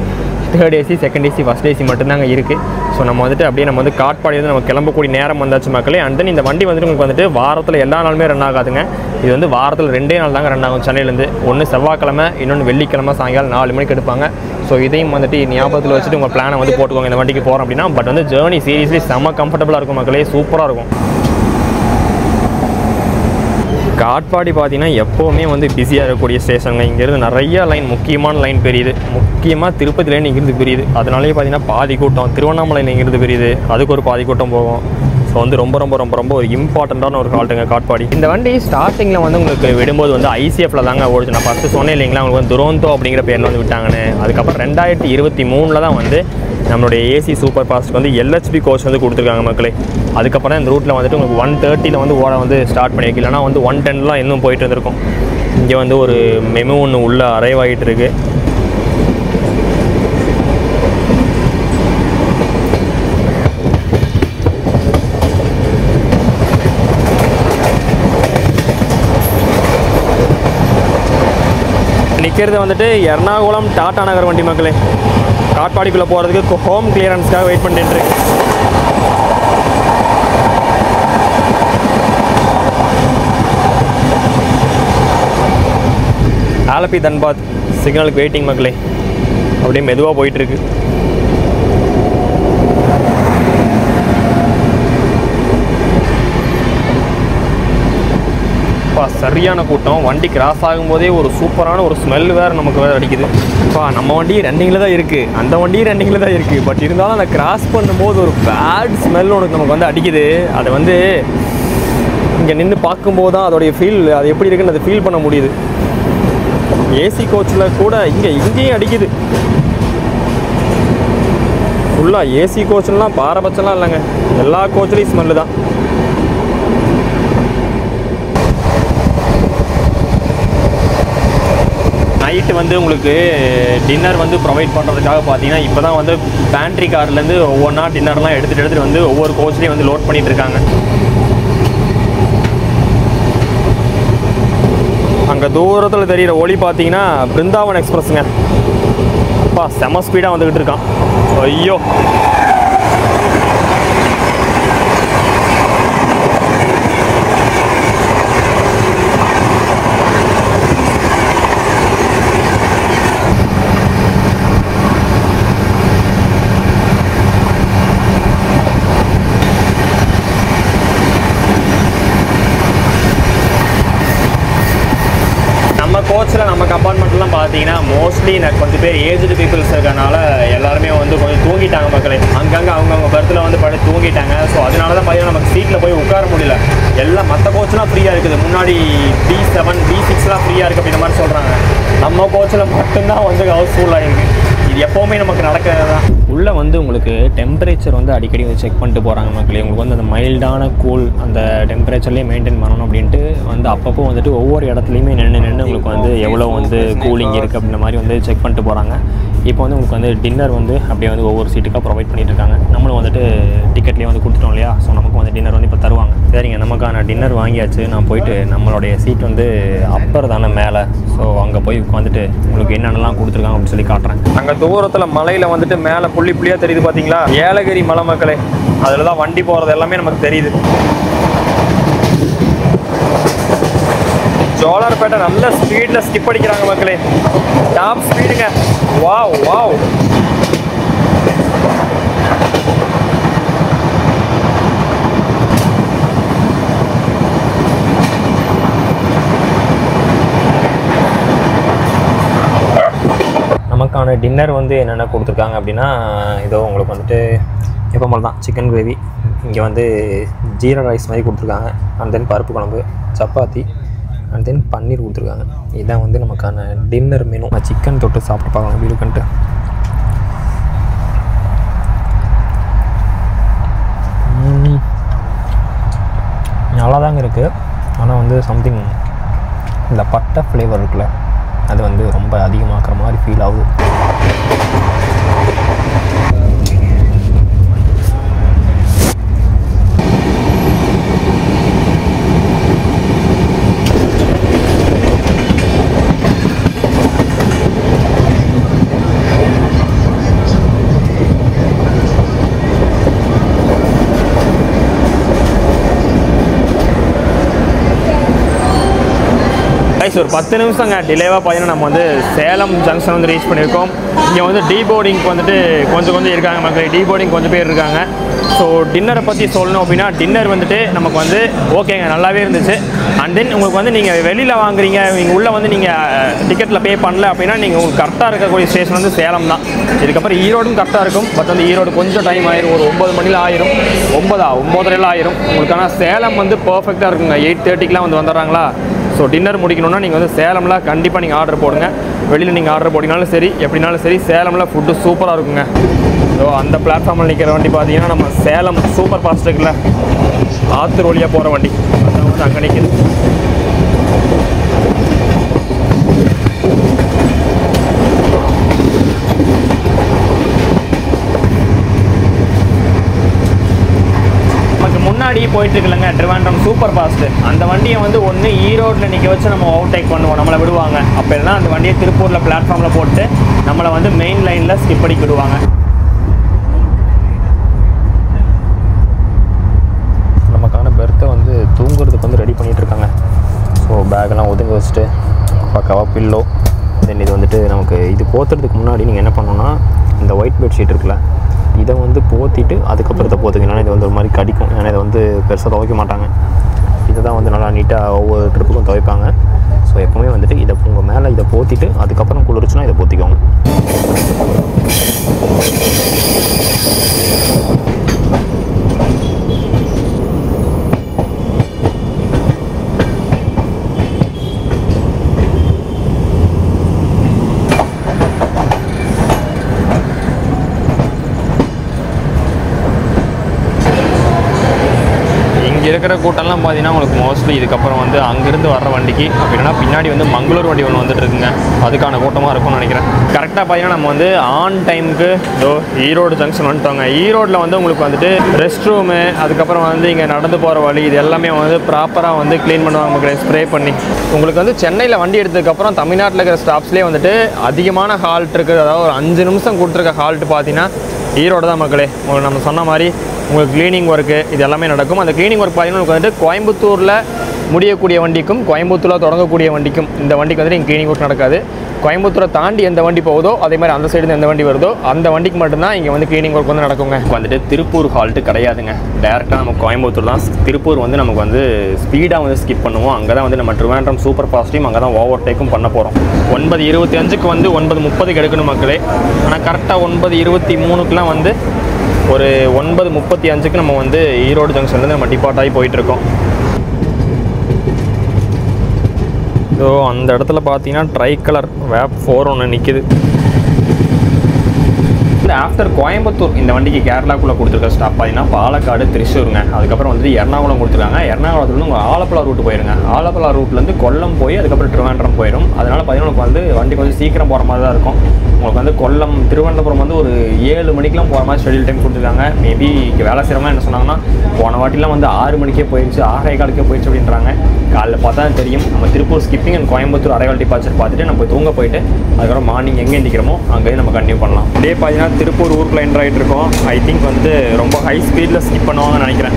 Third AC, second AC, first AC மட்டும்தாங்க இருக்குது. ஸோ நம்ம வந்துட்டு அப்படியே நம்ம வந்து காட்பாடி வந்து நம்ம கிளம்பக்கூடிய நேரம் வந்தாச்சு மக்களே. அண்ட் தென் இந்த வண்டி வந்துட்டு உங்களுக்கு வந்துட்டு வாரத்தில் எல்லா நாளுமே ரன் ஆகாதுங்க. இது வந்து வாரத்தில் 2 நாள் தாங்க ரன் ஆகும் சென்னையிலேருந்து. ஒன்று செவ்வாய்க்கிழமை, இன்னொன்று வெள்ளிக்கிழமை சாயங்காலம் 4 மணிக்கு எடுப்பாங்க. ஸோ இதையும் வந்துட்டு ஞாபகத்தில் வச்சுட்டு உங்கள் பிளானை வந்து போட்டுக்கோங்க இந்த வண்டிக்கு போகிறோம் அப்படின்னா. பட் வந்து ஜேர்னி சீரியஸ்லி செம்ம கம்ஃபர்டபுளாக இருக்கும் மக்களே, சூப்பராக இருக்கும். காட்பாடி பார்த்தீங்கன்னா எப்போவுமே வந்து பிஸியாக இருக்கக்கூடிய ஸ்டேஷனுங்க. இங்கேருந்து நிறைய லைன், முக்கியமான லைன் பெரியுது. முக்கியமாக திருப்பதி லைன் இங்கிருந்து பெரியுது. அதனாலேயே பார்த்தீங்கன்னா பாதி கூட்டம். திருவண்ணாமலை இங்கிருந்து பெரியுது, அதுக்கு ஒரு பாதி கூட்டம் போகும். ஸோ வந்து ரொம்ப ரொம்ப ரொம்ப ரொம்ப ஒரு இம்பார்ட்டண்ட்டான ஒரு ஹால்ட்டுங்க காட்பாடி. இந்த வண்டி ஸ்டார்டிங்கில் வந்து உங்களுக்கு விடும்போது வந்து ஐசிஎஃப்பில் தாங்க ஓடிச்சு. நான் ஃபஸ்ட்டு சொன்னேன் இல்லைங்களா, உங்களுக்கு வந்து துரோந்தோ அப்படிங்கிற பேரில் வந்து விட்டாங்கன்னு. அதுக்கப்புறம் 2023 தான் வந்து நம்மளுடைய ஏசி சூப்பர் ஃபாஸ்ட்டுக்கு வந்து எல்ஹெச்பி கோச் வந்து கொடுத்துருக்காங்க மக்களே. அதுக்கப்புறம் தான் இந்த ரூட்டில் வந்துட்டு உங்களுக்கு 130 வந்து ஓட வந்து ஸ்டார்ட் பண்ணியிருக்கு. இல்லைனா வந்து 110 இன்னும் போயிட்டு இருந்திருக்கும். இங்கே வந்து ஒரு மெமு ஒன்று உள்ளே அரைவ் ஆகிட்டு இருக்கு. நிற்கிறது வந்துட்டு எர்ணாகுளம் டாடா நகர் வண்டி மக்களே. காட்பாடிக்குள்ளே போகிறதுக்கு ஹோம் கிளியரன்ஸ்க்காக வெயிட் பண்ணிட்டு இருக்கு. ஆலப்பி தன்பாத் சிக்னலுக்கு வெயிட்டிங் மக்களே. அப்படியே மெதுவாக போயிட்டுருக்கு. சரியான கூட்டம். வண்டி கிராஸ் ஆகும்போதே ஒரு சூப்பரான ஒரு ஸ்மெல் வேறு நமக்கு வேறு அடிக்குது. நம்ம வண்டி ரன்னிங்கில் தான் இருக்குது, அந்த வண்டியும் ரன்னிங்கில் தான் இருக்குது. பட் இருந்தாலும் அந்த கிராஸ் பண்ணும்போது ஒரு பேட் ஸ்மெல் உனக்கு நமக்கு வந்து அடிக்குது. அதை வந்து இங்கே நின்று பார்க்கும்போது தான் அதோடைய ஃபீல், அது எப்படி இருக்குன்னு அதை ஃபீல் பண்ண முடியுது. ஏசி கோச்சில் கூட இங்கேயும் அடிக்குது. ஃபுல்லாக ஏசி கோச்சிலாம் பாரபட்சம்லாம் இல்லைங்க, எல்லா கோச்சிலையும் ஸ்மெல்லு தான். நைட்டு வந்து உங்களுக்கு டின்னர் வந்து ப்ரொவைட் பண்ணுறதுக்காக பார்த்தீங்கன்னா இப்போ தான் வந்து பேண்ட்ரி கார்லேருந்து ஒவ்வொன்றா டின்னர்லாம் எடுத்துகிட்டு வந்து ஒவ்வொரு கோச்லேயும் வந்து லோட் பண்ணிகிட்டு இருக்காங்க. அங்கே தூரத்தில் தெரிகிற ஒளி பார்த்தீங்கன்னா பிருந்தாவன் எக்ஸ்பிரஸுங்க. அப்பா செம ஸ்பீடாக வந்துக்கிட்டு இருக்கான். ஐயோ, கோச்சில் நம்ம கம்பார்ட்மெண்ட்லாம் பார்த்தீங்கன்னா மோஸ்ட்லி கொஞ்சம் பேர் ஏஜ்டு பீப்புள்ஸ் இருக்கனால எல்லாருமே வந்து கொஞ்சம் தூங்கிட்டாங்க மக்களே. அங்கங்கே அவங்கவுங்க பர்த்தில் வந்து படுத்து தூங்கிட்டாங்க. ஸோ அதனால தான் பார்த்தீங்கன்னா நமக்கு சீட்டில் போய் உட்கார முடியல. எல்லாம் மற்ற கோச்செலாம் ஃப்ரீயாக இருக்குது. முன்னாடி B7 B6 ஃப்ரீயாக இருக்குது அப்படின்ற மாதிரி சொல்கிறாங்க. நம்ம கோச்சில் மட்டும்தான் வந்து ஹவுஸ்ஃபுல்லாக இருக்குது. இது எப்போவுமே நமக்கு நடக்கிறது தான். உள்ளே வந்து உங்களுக்கு டெம்பரேச்சர் வந்து அடிக்கடி வந்து செக் பண்ணிட்டு போகிறாங்க மக்களே. உங்களுக்கு வந்து அந்த மைல்டான கூல் அந்த டெம்பரேச்சர்லேயே மெயின்டைன் பண்ணணும் அப்படின்ட்டு வந்து அப்பப்போ வந்துட்டு ஒவ்வொரு இடத்துலையுமே நின்று உங்களுக்கு வந்து எவ்வளோ வந்து கூலிங் இருக்குது அப்படின்ற மாதிரி வந்து செக் பண்ணிட்டு போகிறாங்க. இப்போ வந்து உங்களுக்கு வந்து டின்னர் வந்து அப்படியே வந்து ஒவ்வொரு சீட்டுக்காக ப்ரொவைட் பண்ணிட்டு இருக்காங்க. நம்மளும் வந்துட்டு டிக்கெட்லேயே வந்து கொடுத்துட்டோம் இல்லையா, ஸோ நமக்கு வந்து டின்னர் வந்து இப்போ தருவாங்க. சரிங்க, நமக்கான டின்னர் வாங்கியாச்சு. நான் போயிட்டு நம்மளுடைய சீட் வந்து அப்பர் தானே மேலே, ஸோ அங்கே போய் உட்காந்துட்டு உங்களுக்கு என்னென்னலாம் கொடுத்துருக்காங்க அப்படின்னு சொல்லி காட்டுறேன். அங்கே தூரத்தில் மலையில் வந்துட்டு மேலே புள்ளி புள்ளியாக தெரியுது பார்த்தீங்களா, ஏலகிரி மலை மக்களே. அதில் தான் வண்டி போகிறது எல்லாமே நமக்கு தெரியுது. ஜோலார்பேட்டை நல்ல ஸ்பீடில் ஸ்கிப் அடிக்கிறாங்க மக்களே, டாப் ஸ்பீடுங்க. Wow wow. நமக்கான டின்னர் வந்து என்னென்ன கொடுத்துருக்காங்க அப்படின்னா, இதோ உங்களுக்கு வந்துட்டு எப்போ மாதிரி தான் சிக்கன் கிரேவி, இங்கே வந்து ஜீரா ரைஸ் மாதிரி கொடுத்துருக்காங்க, அண்ட் தென் பருப்பு குழம்பு, சப்பாத்தி, அண்ட் தென் பன்னீர் கொடுத்துருக்காங்க. இதுதான் வந்து நமக்கான டின்னர் மெனு. நான் சிக்கன் தொட்டு சாப்பிட்டு பார்க்கலாம் எப்படி இருக்குன்ட்டு. நல்லா தாங்க இருக்குது, ஆனால் வந்து சம்திங் இந்த பட்டை ஃப்ளேவர் இருக்குல்ல, அது வந்து ரொம்ப அதிகமாக்குற மாதிரி ஃபீல் ஆகுது. ஒரு 10 நிமிஷங்க டிலேவாக பார்த்தீங்கன்னா நம்ம வந்து சேலம் ஜங்ஷன் வந்து ரீச் பண்ணியிருக்கோம். இங்கே வந்து டீபோர்டிங்க்கு வந்துட்டு கொஞ்சம் இருக்காங்க மக்கள், டீபோர்டிங் கொஞ்சம் பேர் இருக்காங்க. ஸோ டின்னரை பற்றி சொல்லணும் அப்படின்னா, டின்னர் வந்துட்டு நமக்கு வந்து ஓகேங்க, நல்லாவே இருந்துச்சு. அண்ட் தென் உங்களுக்கு வந்து நீங்கள் வெளியில் வாங்குறீங்க, நீங்கள் உள்ளே வந்து நீங்கள் டிக்கெட்டில் பே பண்ணல அப்படின்னா நீங்கள் உங்களுக்கு கரெக்டாக இருக்கக்கூடிய ஸ்டேஷன் வந்து சேலம் தான். இதுக்கப்புறம் ஈரோடும் கரெக்டாக இருக்கும், பட் வந்து ஈரோடு கொஞ்சம் டைம் ஆயிரும், ஒரு 9 மணியில் ஆயிரும், 9:30 ஆயிரும் உங்களுக்கு. ஆனால் சேலம் வந்து பர்ஃபெக்டாக இருக்குங்க, 8:30க்குலாம் வந்து வந்துடுறாங்களா. ஸோ டின்னர் முடிக்கணும்னா நீங்கள் வந்து சேலமில் கண்டிப்பாக நீங்கள் ஆர்டர் போடுங்க. வெளியில் நீங்கள் ஆர்டர் போட்டிங்கனாலும் சரி, எப்படினாலும் சரி, சேலமில் ஃபுட்டு சூப்பராக இருக்குங்க. ஸோ அந்த பிளாட்ஃபார்மில் நிற்கிற வண்டி பார்த்தீங்கன்னா நம்ம சேலம் சூப்பர் ஃபாஸ்ட் இருக்குல்ல, ஆத்தூர் வழியாக போகிற வண்டி, அதான் வந்து அங்கே நிற்கிது. முன்னாடி போயிட்டு இருக்குல்லங்க ட்ரிவாண்ட்ரம் சூப்பர் ஃபாஸ்ட், அந்த வண்டியை வந்து ஒன்று ஈரோட்டில் நிற்க வச்சு நம்ம ஓவர்டேக் பண்ணுவோம், நம்மளை விடுவாங்க. அப்போ இல்லைனா அந்த வண்டியை திருப்பூரில் பிளாட்ஃபார்மில் போட்டு நம்மளை வந்து மெயின் லைனில் ஸ்கிப் பண்ணி விடுவாங்க. நமக்கான பெர்த்தை வந்து தூங்குறதுக்கு வந்து ரெடி பண்ணிகிட்டு இருக்காங்க. ஸோ பேக்கெல்லாம் ஒதுங்க வச்சுட்டு பக்காவாக பில்லோ, தென் இது வந்துட்டு நமக்கு இது போத்துறதுக்கு முன்னாடி நீங்கள் என்ன பண்ணணுன்னா, இந்த ஒயிட் பெட்ஷீட் இருக்குல்ல, இதை வந்து போத்திட்டு அதுக்கப்புறம் இதை போத்துங்க. ஏன்னா இது வந்து ஒரு மாதிரி கடிக்கும், ஏன்னா இதை வந்து பெருசாக துவைக்க மாட்டாங்க. இதை தான் வந்து நல்லா நீட்டாக ஒவ்வொரு ட்ரிப்புக்கும் துவைப்பாங்க. ஸோ எப்போவுமே வந்துட்டு இதை உங்கள் மேலே இதை போத்திட்டு அதுக்கப்புறம் குளிர்ச்சுன்னா இதை போத்திக்கோங்க. இருக்கிற கூட்டம்லாம் பார்த்தீங்கன்னா உங்களுக்கு மோஸ்ட்லி இதுக்கப்புறம் வந்து அங்கேருந்து வர்ற வண்டிக்கு அப்படின்னா பின்னாடி வந்து மங்களூர் வண்டி ஒன்று வந்துட்டு இருக்குங்க, அதுக்கான கூட்டமாக இருக்கும்னு நினைக்கிறேன். கரெக்டாக பார்த்தீங்கன்னா நம்ம வந்து ஆன் டைமுக்கு ஈரோடு ஜங்ஷன் வந்துட்டோங்க. ஈரோட்டில் வந்து உங்களுக்கு வந்துட்டு ரெஸ்ட் ரூமு, அதுக்கப்புறம் வந்து இங்கே நடந்து போகிற வழி, இது எல்லாமே வந்து ப்ராப்பராக வந்து க்ளீன் பண்ணுவாங்க மக்களே, ஸ்ப்ரே பண்ணி. உங்களுக்கு வந்து சென்னையில் வண்டி எடுத்ததுக்கப்புறம் தமிழ்நாட்டில் இருக்கிற ஸ்டாப்ஸ்லேயே வந்துட்டு அதிகமான ஹால்ட் இருக்குது, அதாவது ஒரு 5 நிமிஷம் கொடுத்துருக்க ஹால்ட்டு பார்த்தீங்கன்னா ஈரோடு தான் மக்களே. உங்களுக்கு நம்ம சொன்ன மாதிரி உங்களுக்கு க்ளீனிங் ஒர்க்கு இது எல்லாமே நடக்கும். அந்த க்ளீனிங் ஒர்க் பார்த்தீங்கன்னா உங்களுக்கு வந்துட்டு கோயம்புத்தூரில் முடியக்கூடிய வண்டிக்கும் கோயம்புத்தூரில் தொடங்கக்கூடிய வண்டிக்கும் இந்த வண்டிக்கு வந்துட்டு இங்கே க்ளீனிங் ஒர்க் நடக்காது. கோயம்புத்தூரை தாண்டி எந்த வண்டி போகுதோ அதே மாதிரி அந்த சைடு எந்த வண்டி வருதோ அந்த வண்டிக்கு மட்டும்தான் இங்கே வந்து க்ளீனிங் ஒர்க் வந்து நடக்குங்க. வந்துட்டு திருப்பூர் ஹால்ட்டு கிடையாதுங்க, டேரெக்டாக நம்ம கோயம்புத்தூர் தான். திருப்பூர் வந்து நமக்கு வந்து ஸ்பீடாக வந்து ஸ்கிப் பண்ணுவோம். அங்கே தான் வந்து நம்ம ட்ரிவாண்ட்ரம் சூப்பர் ஃபாஸ்ட்டையும் அங்கே தான் ஓவர்டேக்கும் பண்ண போகிறோம். 9:25க்கு வந்து 9:30க்கு எடுக்கணும் மக்களே. ஆனால் கரெக்டாக 9:23க்குலாம் வந்து ஒரு 9:35க்கு நம்ம வந்து ஈரோடு ஜங்ஷன்லேருந்து நம்ம டிபார்ட் ஆகி போயிட்டுருக்கோம். ஸோ அந்த இடத்துல பார்த்தீங்கன்னா ட்ரை கலர் வேப் 4 ஒன்று நிற்கிது. ஆஃப்டர் கோயம்புத்தூர் இந்த வண்டிக்கு கேரளாக்குள்ளே கொடுத்துருக்க ஸ்டாப் பார்த்தீங்கன்னா பாலக்காடு, திருச்சூருங்க. அதுக்கப்புறம் வந்து எர்ணாகுளம் கொடுத்துருக்காங்க. எர்ணாகுளத்துலேருந்து உங்கள் ஆலப்புழா ரூட் போயிருங்க. ஆலப்புழா ரூட்லேருந்து கொல்லம் போய் அதுக்கப்புறம் திருவனந்தபுரம் போயிடும். அதனால் பார்த்தீங்கன்னா உங்களுக்கு வந்து வண்டி கொஞ்சம் சீக்கிரம் போகிற மாதிரி தான் இருக்கும். உங்களுக்கு வந்து கொல்லம் திருவனந்தபுரம் வந்து ஒரு 7 மணிக்கெலாம் போகிற மாதிரி ஷெடியூல் டைம் கொடுத்துருக்காங்க. மேபி வேலை செய்கிறவங்க என்ன சொன்னாங்கன்னா போன வாட்டிலாம் வந்து 6 மணிக்கே போயிடுச்சு, 6:15 போயிடுச்சு அப்படின்றாங்க. காலையில் பார்த்தா தெரியும். நம்ம Tiruppur skipping and Coimbatore arrival departure பார்த்துட்டு நம்ம போய் தூங்க போயிட்டு அதுக்கப்புறம் மார்னிங் எங்கே எந்திக்கிறோமோ அங்கேயும் நம்ம கண்டினியூ பண்ணலாம். இதே பார்த்தீங்கன்னா திருப்பூர் ஊருக்குள்ள என்ட்ரு ஆகிட்டு இருக்கோம். ஐ திங்க் வந்து ரொம்ப ஹை ஸ்பீடில் ஸ்கிப் பண்ணுவாங்கன்னு நினைக்கிறேன்.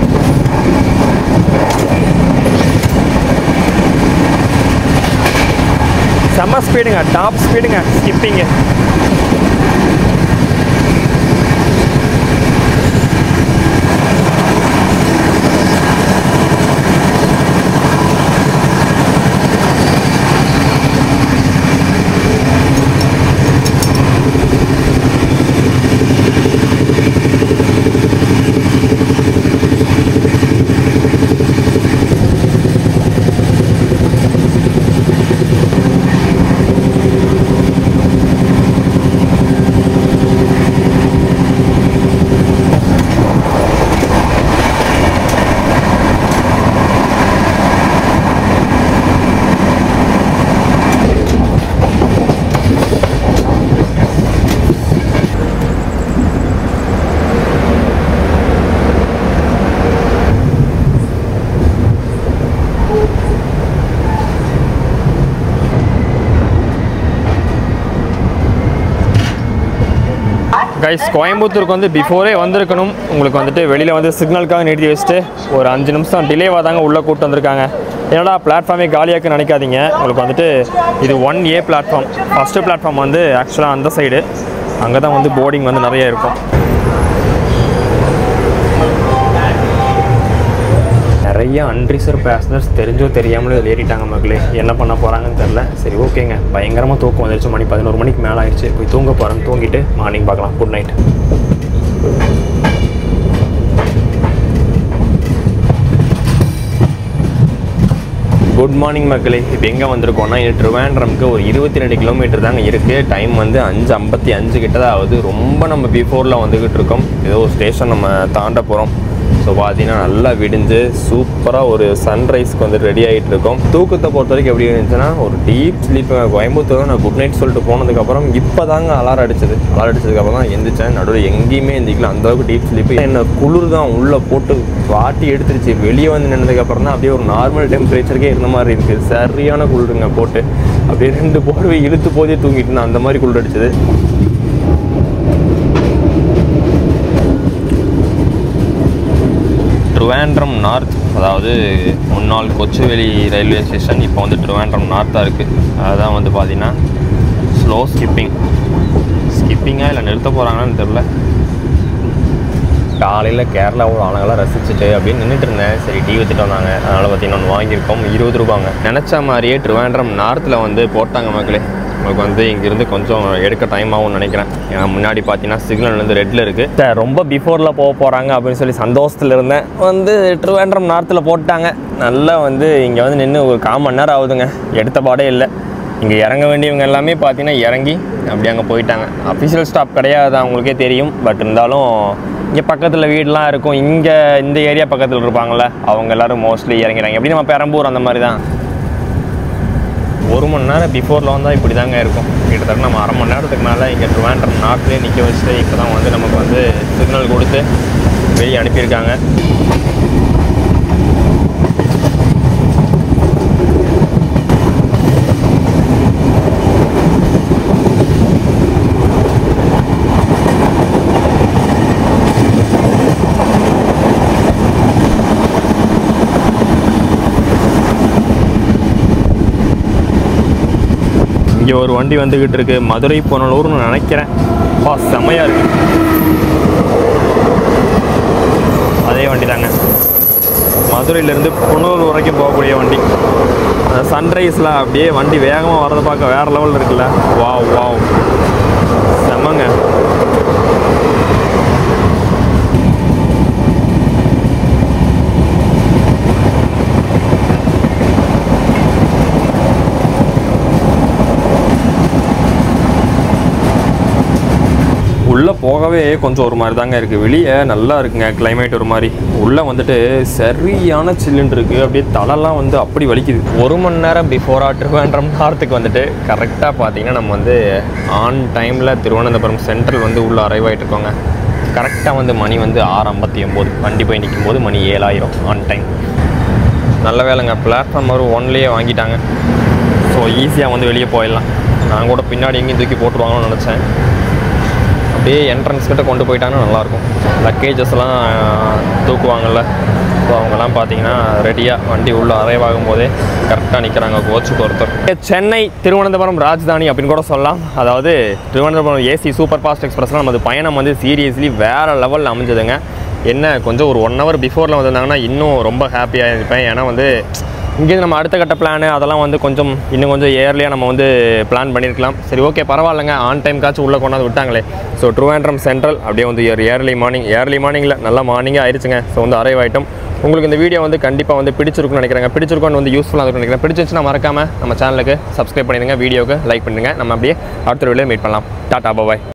செம்ம ஸ்பீடுங்க, டாப் ஸ்பீடுங்க ஸ்கிப்பிங்கு. கைஸ், கோயம்புத்தூருக்கு வந்து பிஃபோரே வந்திருக்கணும். உங்களுக்கு வந்துட்டு வெளியில் வந்து சிக்னலுக்காக நிறுத்தி வச்சுட்டு ஒரு 5 நிமிஷம் டிலேவாக தாங்க உள்ளே கூப்பிட்டு வந்திருக்காங்க. ஏன்னா பிளாட்ஃபார்மே காலியாக்குன்னு நினைக்காதீங்க. உங்களுக்கு வந்துட்டு இது 1A பிளாட்ஃபார்ம். ஃபஸ்ட்டு பிளாட்ஃபார்ம் வந்து ஆக்சுவலாக அந்த சைடு, அங்கே தான் வந்து போர்டிங் வந்து நிறைய இருக்கும். நிறைய அன்ரிசர்வ் பேசஞ்சர்ஸ் தெரிஞ்சோ தெரியாமலே ஏறிட்டாங்க மக்களே. என்ன பண்ண போகிறாங்கன்னு தெரில. சரி ஓகேங்க, பயங்கரமாக தூக்கம் வந்துருச்சு. மணி 11 மணிக்கு மேலே ஆயிடுச்சு. போய் தூங்க போகிறேன். தூங்கிட்டு மார்னிங் பார்க்கலாம். Good night. குட் மார்னிங் மக்களே. இப்போ எங்கே வந்திருக்கோன்னா இது ட்ரிவாண்ட்ரம்க்கு ஒரு 22 கிலோமீட்டர் தாங்க இருக்குது. டைம் வந்து 5:55 கிட்ட தான் ஆகுது. ரொம்ப நம்ம பிஃபோரில் வந்துக்கிட்டு இருக்கோம். ஏதோ ஒரு ஸ்டேஷன் நம்ம தாண்ட போகிறோம். ஸோ பார்த்தீங்கன்னா நல்லா விடிஞ்சு சூப்பராக ஒரு சன்ரைஸ்க்கு வந்து ரெடி ஆகிட்டு இருக்கோம். தூக்கத்தை பொறுத்த வரைக்கும் எப்படி இருந்துச்சுன்னா ஒரு டீப் ஸ்லீப். கோயம்புத்தூர் நான் குட் நைட் சொல்லிட்டு போனதுக்கப்புறம் இப்போ தாங்க அலாரம் அடிச்சதுக்கப்புறம் தான் எந்திரிச்சேன். நடுவில் எங்கேயுமே எந்திரிக்கல, அந்தளவுக்கு டீப் ஸ்லீப். என்ன குளிர் தான் உள்ளே போட்டு வாட்டி எடுத்துருச்சு. வெளியே வந்து நின்றதுக்கப்புறம் தான் அப்படியே ஒரு நார்மல் டெம்பரேச்சருக்கே இருந்த மாதிரி இருக்குது. சரியான குளிருங்க. போட்டு அப்படியே 2 போர்வை இழுத்து போதே தூங்கிட்டு அந்த மாதிரி குளிர் அடிச்சது. ட்ரிவாண்ட்ரம் நார்த், அதாவது முன்னாள் கொச்சுவேலி ரயில்வே ஸ்டேஷன் இப்போ வந்து ட்ரிவாண்ட்ரம் நார்த்தாக இருக்குது. அதுதான் வந்து பார்த்திங்கன்னா ஸ்லோ ஸ்கிப்பிங்காக இல்லை நிறுத்த போகிறாங்கன்னு தெரில. காலையில் கேரளாவோட ஆளுங்களாம் ரசிச்சுட்டு அப்படின்னு நின்றுட்டு இருந்தேன். சரி டீ வச்சுட்டு வந்தாங்க, அதனால் பார்த்திங்கன்னா ஒன்று வாங்கியிருக்கோம். 20 ரூபாங்க. நினச்ச மாதிரியே ட்ரிவாண்ட்ரம் நார்த்தில் வந்து போட்டாங்க மக்களே. உங்களுக்கு வந்து இங்கேருந்து கொஞ்சம் எடுக்க டைம் ஆகும்னு நினைக்கிறேன். ஏன்னா முன்னாடி பார்த்தீங்கன்னா சிக்னல் வந்து ரெட்டில் இருக்குது. சார் ரொம்ப பிஃபோரில் போகிறாங்க அப்படின்னு சொல்லி சந்தோஷத்தில் இருந்தேன். வந்து ட்ரிவாண்ட்ரம் நார்த்தில் போட்டாங்க. நல்லா வந்து இங்கே வந்து நின்று ஒரு 1/4 மணி நேரம் ஆகுதுங்க. எடுத்த பாடே இல்லை. இங்கே இறங்க வேண்டியவங்க எல்லாமே பார்த்தீங்கன்னா இறங்கி அப்படி அங்கே போயிட்டாங்க. அஃபிஷியல் ஸ்டாப் கிடையாது, அவங்களுக்கே தெரியும். பட் இருந்தாலும் இங்கே பக்கத்தில் வீடெலாம் இருக்கும். இங்கே இந்த ஏரியா பக்கத்தில் இருப்பாங்கள்ல, அவங்க எல்லோரும் மோஸ்ட்லி இறங்கிறாங்க. எப்படி நம்ம பெரம்பூர் அந்த மாதிரி தான். 1 மணி நேரம் பிஃபோரில் வந்தால் இப்படி தாங்க இருக்கும். கிட்டத்தட்ட நம்ம 1/2 மணி நேரத்துக்கு மேலே இங்கே ட்ரிவாண்ட்ரம் நார்த்லேயே நிற்க வச்சுட்டு இப்போ தான் வந்து நமக்கு வந்து சிக்னல் கொடுத்து வெளியே அனுப்பியிருக்காங்க. இங்கே ஒரு வண்டி வந்துக்கிட்டு இருக்கு. மதுரை புனலூர்னு நினைக்கிறேன். செம்மையாக இருக்கு. அதே வண்டி தாங்க. மதுரையிலேருந்து புனலூர் வரைக்கும் போகக்கூடிய வண்டி. அந்த சன்ரைஸில் அப்படியே வண்டி வேகமாக வரதை பார்க்க வேறு லெவலில் இருக்குல்ல. வாவ் செம்மங்க. உள்ளே உள்ளே போகவே கொஞ்சம் ஒரு மாதிரி தாங்க இருக்குது. வெளியே நல்லா இருக்குங்க கிளைமேட், ஒரு மாதிரி. உள்ளே வந்துட்டு சரியான சில்லுன்னு இருக்குது. அப்படியே தலைலாம் வந்து அப்படி வலிக்குது. 1 மணி நேரம் பிஃபோராக திருவனந்தபுரம் நார்த்துக்கு வந்துட்டு கரெக்டாக பார்த்தீங்கன்னா நம்ம வந்து ஆன் டைமில் திருவனந்தபுரம் சென்ட்ரல் வந்து உள்ளே அரைவ் ஆகிட்டு இருக்கோங்க. கரெக்டாக வந்து மணி வந்து 6:59, வண்டி போய் நிற்கும் போது மணி 7 ஆன் டைம். நல்ல வேலைங்க, பிளாட்ஃபார்ம் ஒரு 1லேயே வாங்கிட்டாங்க. ஸோ ஈஸியாக வந்து வெளியே போயிடலாம். நான் கூட பின்னாடி எங்கேயும் தூக்கி போட்டுருவாங்கன்னு நினச்சேன். அப்படியே என்ட்ரன்ஸ் கிட்ட கொண்டு போயிட்டாங்கன்னா நல்லாயிருக்கும். லக்கேஜஸ்லாம் தூக்குவாங்கள்ல, ஸோ அவங்கெல்லாம் பார்த்தீங்கன்னா ரெடியாக வண்டி உள்ளே அரைவ் ஆகும்போதே கரெக்டாக நிற்கிறாங்க கோச்சுக்கு ஒருத்தர். சென்னை திருவனந்தபுரம் ராஜதானி அப்படின்னு கூட சொல்லலாம். அதாவது திருவனந்தபுரம் ஏசி சூப்பர் ஃபாஸ்ட் எக்ஸ்பிரஸ்லாம் நமது பயணம் வந்து சீரியஸ்லி வேறு லெவலில் அமைஞ்சதுங்க. என்ன கொஞ்சம் ஒரு 1 hour பிஃபோரில் வந்திருந்தாங்கன்னா இன்னும் ரொம்ப ஹாப்பியாக இருப்பேன். ஏன்னா வந்து இங்கேருந்து நம்ம அடுத்த கட்ட பிளானு அதெல்லாம் வந்து இன்னும் கொஞ்சம் ஏர்லியாக நம்ம வந்து பிளான் பண்ணியிருக்கலாம். சரி, ஓகே, பரவாயில்லைங்க, ஆன் டைம்காச்சும் உள்ளே கொண்டாந்து விட்டாங்களே. ஸோ ட்ரிவாண்ட்ரம் சென்ட்ரல் அப்படியே வந்து ஏர்லி மார்னிங்கில் நல்லா மார்னிங்காக ஆயிடுச்சுங்க. ஸோ வந்து அரைவ் ஆகிட்டோம். உங்களுக்கு இந்த வீடியோ வந்து கண்டிப்பாக வந்து பிடிச்சிருக்குன்னு நினைக்கிறேன். பிடிச்சிருக்கோன்னு வந்து யூஸ்ஃபுல்லாக இருக்குன்னு நினைக்கிறேன். பிடிச்சிருந்துச்சுன்னா மறக்காமல் நம்ம சேனலுக்கு சப்ஸ்கிரைப் பண்ணிடுங்க, வீடியோக்கு லைக் பண்ணுங்கள். நம்ம அப்படியே அடுத்த வீடியோவில் மீட் பண்ணலாம். டாடா, பாய்.